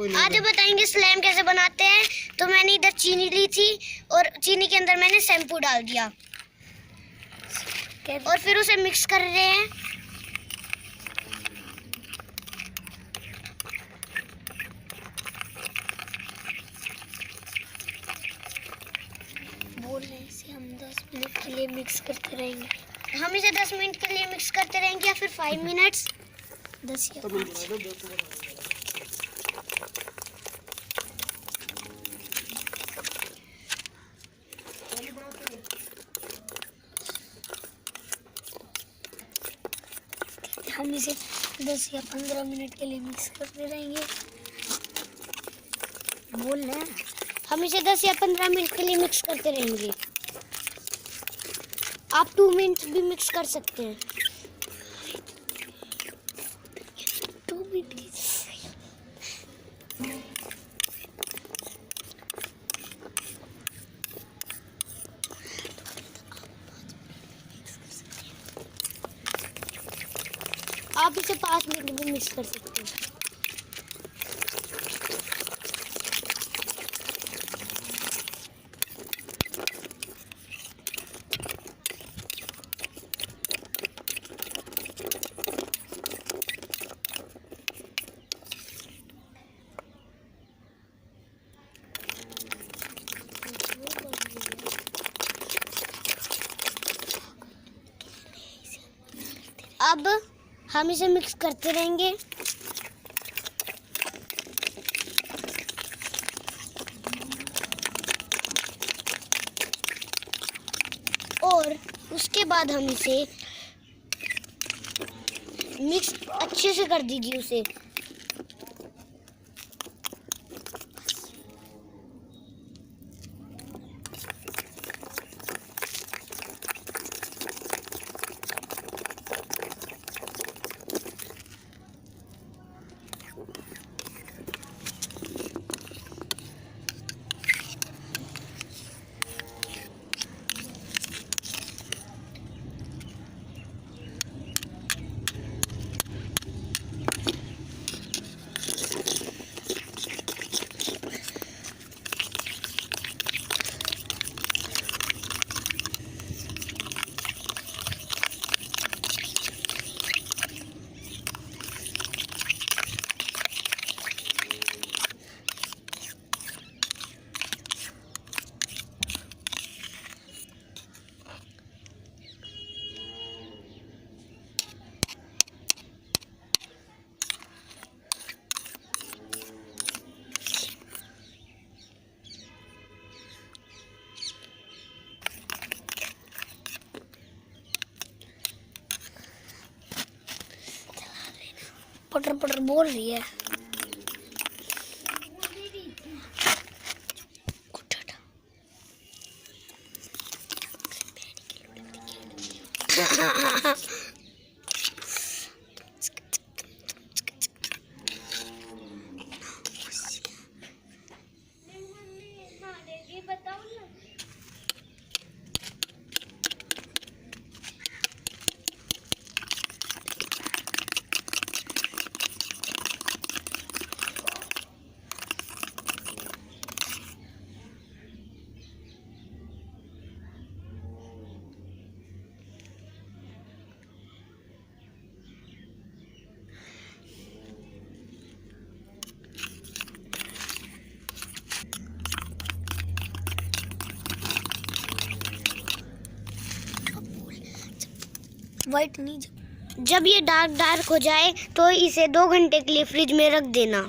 आज बताएंगे स्लाइम कैसे बनाते हैं। तो मैंने इधर चीनी ली थी और चीनी के अंदर मैंने शैम्पू डाल दिया और फिर उसे मिक्स कर रहे हैं। बोल रहे हैं इसे हम 10 मिनट के लिए मिक्स करते रहेंगे। हम इसे 10 मिनट के लिए मिक्स करते रहेंगे या फिर 5 मिनट्स। 10 या 5। हम इसे 10 या 15 मिनट के लिए मिक्स करते रहेंगे। बोल रहे हैं हम इसे 10 या 15 मिनट के लिए मिक्स करते रहेंगे। आप 2 मिनट भी मिक्स कर सकते हैं। 2 मिनट आप इसे 5 मिनट भी मिक्स कर सकते हैं। अब हम इसे मिक्स करते रहेंगे। और उसके बाद हम इसे मिक्स अच्छे से कर दीजिए उसे। पटर पटर बोल रही है। वाइट नहीं, जब ये डार्क डार्क हो जाए तो इसे 2 घंटे के लिए फ्रिज में रख देना।